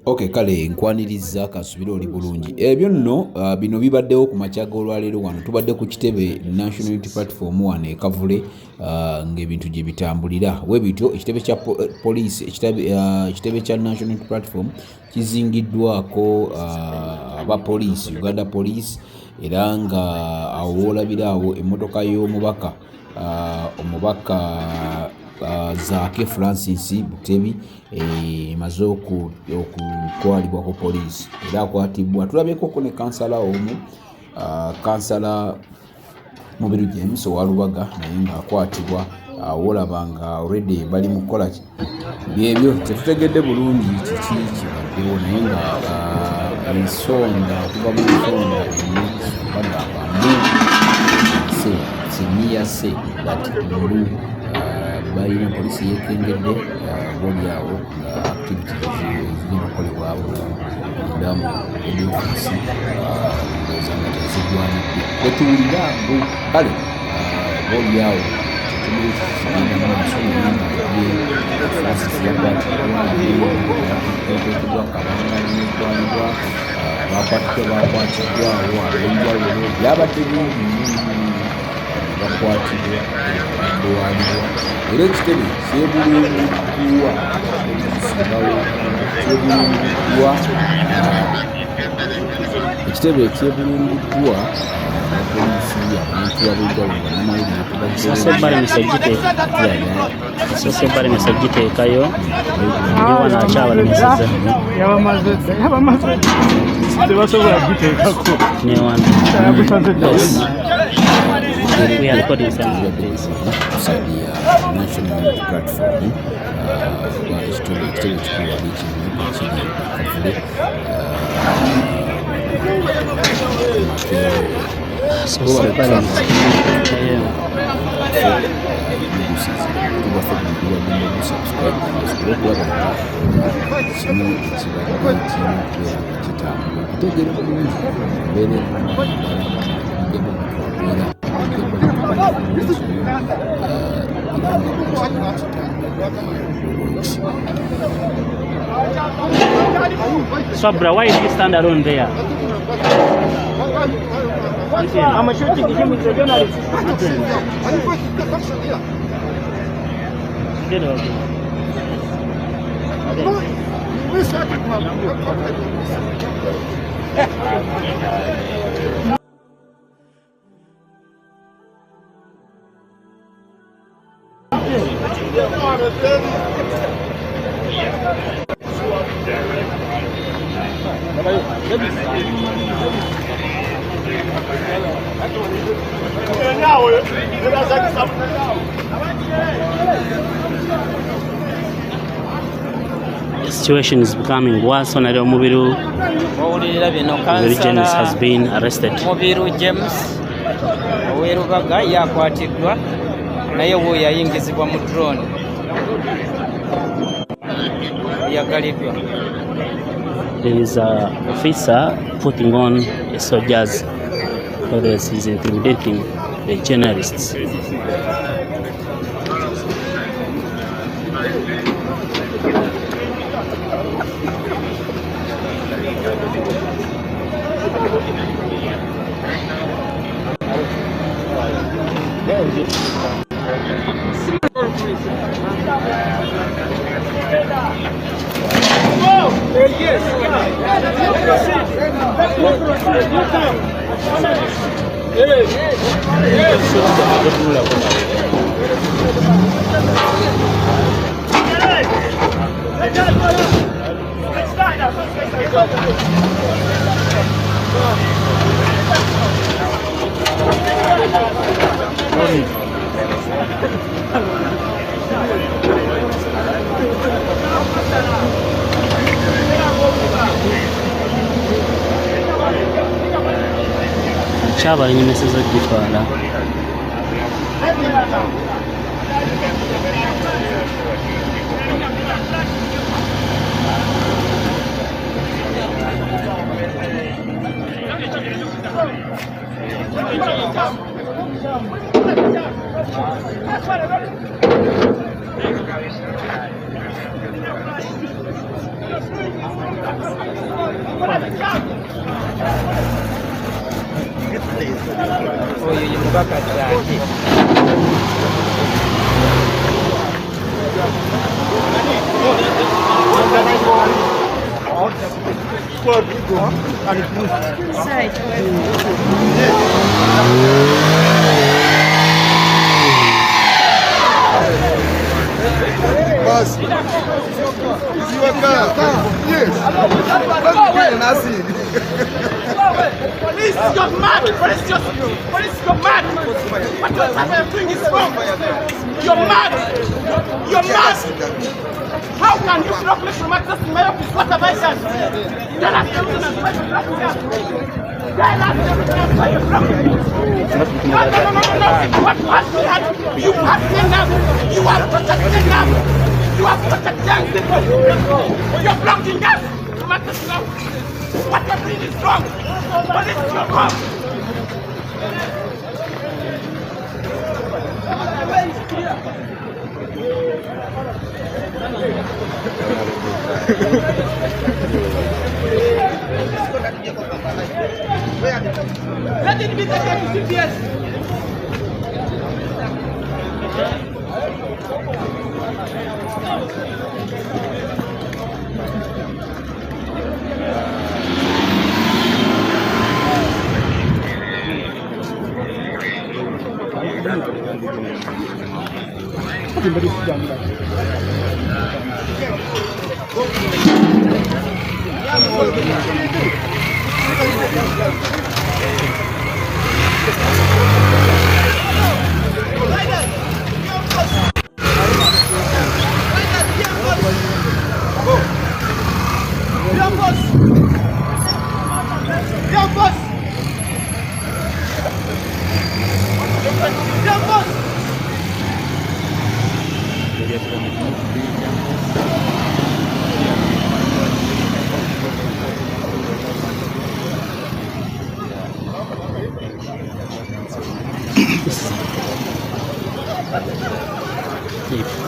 Okay, kale nkwaniriza kasubira oli bulungi. Ebyo nno bino bibaddewo ku makyaga olwaleero wano. Tubadde ku kitebe National Unity Platform wano e Kavule ng'ebintu gye bitambulira. We bityo ekitebe kya poliisi, ekitebe kya National Unity Platform kizingiddwako aba poliisi, Uganda Police, era nga awo woolabira awo emmotoka y'omubaka omubaka Zaake Francis Butebi emaze okutwalibwa ku poliisi era akwatibwa. Tulabyeko ne kansala omu, kansala Mubiru James owa Lubaga, naye ng'akwatibwa. Wolaba nga already bali mu kukola byebyo, tetutegedde bulungi kiki kibaddewo, naye nga ensonga okuva mu nsonga semiyase that mulu balina poliisi yekengedde boliawo nga activities zirina okukolebwawo ndamu ediofisi ozanga tezigwanidde kwetuwulira ngo kale boliawo tetumugenda maaso nanga Francis yakwatiddwa Kabanga netwalibwa bakwatiddwawo ab'enjawulo byabadde bingi bakwatibwa batwalibwa era ekitebe kyebulunguddwa ekitebe ekyebulunguddwa poliisi abantu ab'enjawulo balemesa giteekayo naye wano akyabalemeseza tebasobola giteekako newano we are recording something National Unity Platform ekitebe kikulu wali kiri Kavule Sabra, why did you stand alone there? I'm shooting him with the journalist. The situation is becoming worse. On Mubiru James has been arrested. Mubiru James owerubaga yakwatiddwa naye wo yayingizibwa mu drone yagaliddwa. There is an officer putting on a soldiers because he's intimidating the journalists. Kyabalemeseza gitwala. Oyo ye mubaka Zaki. Boss, is your car? Yes. Police, you're mad! Police, you're mad! What you're doing is wrong! You're mad! You're mad! How can you block me from accessing my office? What have I done? Tell us everything and why you're blocking us! Tell us everything and why you're blocking me! No! What we had? You have seen them! You have protected them! You have protected people! You're blocking us from accessing our office! What you're doing is wrong! What is your wrong? Let it be taken to CPS.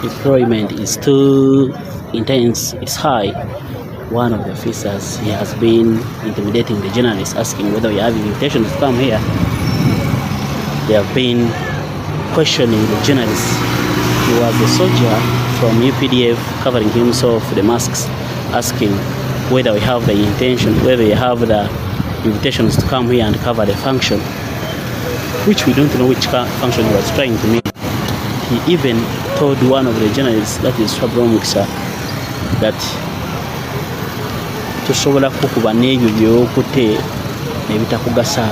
Deployment is too intense, it's high. One of the officers, he has been intimidating the journalists, asking whether we have invitations to come here. They have been questioning the journalists. He was a soldier from UPDF covering himself with the masks, asking whether we have the intention, whether we have the invitations to come here and cover the function, which we don't know which function he was trying to make. He even told one of the journalists, that is Swabromuksa, that tusobola kukuba n'ebyo by'okutte ebitakugasa.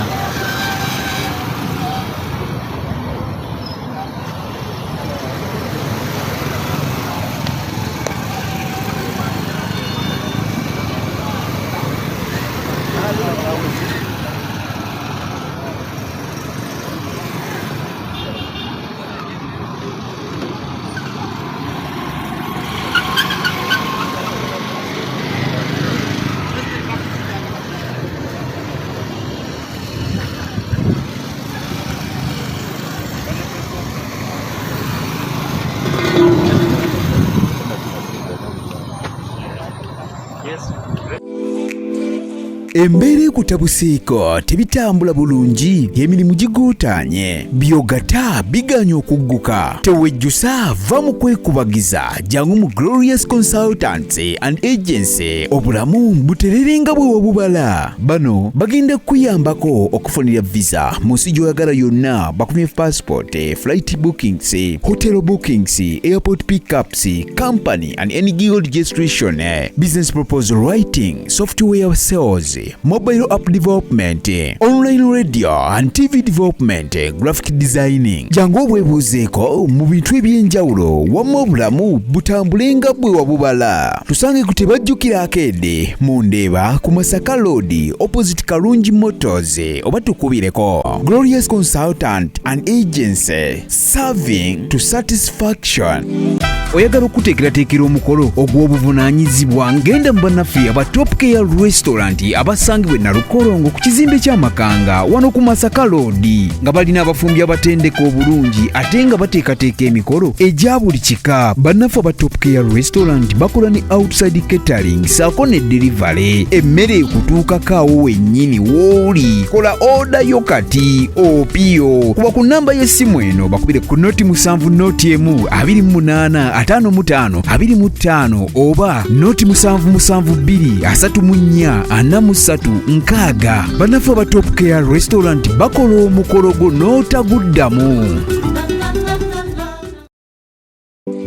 Embeera ekutabuseeko tebitambula bulungi, emirimu giguutaanye, byogata biganya okugguka. Tewejjusa, va mu kwekubagiza, jangu mu Glorious Consultancy and Agency. Obulamu butererenga bwe wabubala. Bano bagenda kuyambako okufunira visa mu nsi gy'oyagala yonna, bakumye passport, flight bookings, hotel bookings, airport pickups, company and any gig registration, business proposal writing, software sales, mobile app development, online radio and TV development, graphic designing. Jangu obwebuuzeeko mu bintu eby'enjawulo wamma obulamu butambulenga bwe wabubala. Tusange ku tebajjukira Akedde mu Ndeeba ku Masaka Road opposite Kalungi Motors, oba tukubireko. Glorious Consultant and Agency, serving to satisfaction. oyagala okuteekerateekera omukolo ogw'obuvunaanyizibwa ngenda mu bannaffe aba Top Care Restaurant abasangibwa e Nalukolongo ku kizimbe ky'Amakanga wano ku Masaka Road nga balina abafumbi abatendeka obulungi ate nga bateekateeka emikolo egya buli kika. Bannaffe aba Top Care Restaurant bakola ne outside catering saako ne delivery. Emmere ekutuukako awo wennyini w'oli. Kola order yo kati opiyo kuba ku nnamba y'essimu eno bakubire ku noti 7 noti 1 28 55 25 oba noti 772 34 43 Bannaffe aba Top Care Restaurant bakola omukolo gwo n'otaguddamu.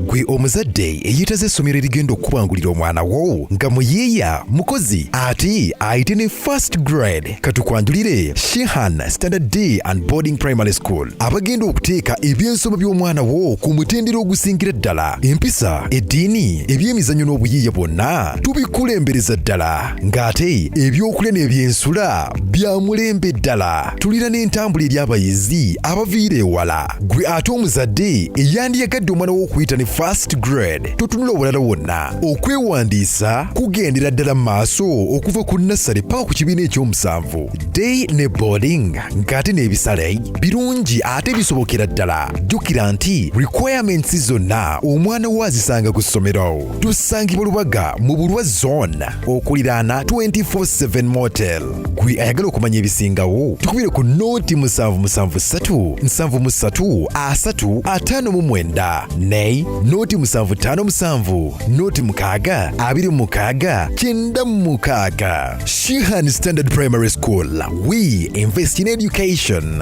Gwe omuzadde eyitaze essomero erigenda okubangulira omwana wo nga muyiiya mukozi ate ayite ne first grade katukwanjulire Shehan Standard Day and Boarding Primary School abagenda okuteeka ebyensoma by'omwana wo ku mutendero ogusingira ddala. Empisa, eddiini, ebyemizannyo n'obuyiiya bwonna tubikulembereza ddala ng'ate ebyokulya n'ebyensula bya mulembe ddala. Tulina n'entambula eri abayizi abaviira ewala. Gwe ate omuzadde eyandiyagadde omwana wo okuyita ne first grade totunula obulala wonna. Okwewandiisa kugendera ddala mu maaso okuva ku nursery paka ku kibiina eky'omusanvu. Day ne boarding ng'ate n'ebisale birungi ate bisobokera ddala. Jjukira nti requirements zonna omwana wo azisanga ku ssomero. Tusangibwa Lubaga mu Bulwa Zone okuliraana 24/7 Motel. Gwe ayagala okumanya ebisingawo tukubire ku noti 773 73 359 ne noti 757 noti 6 26 96. Shehan Standard Primary School. We invest in education.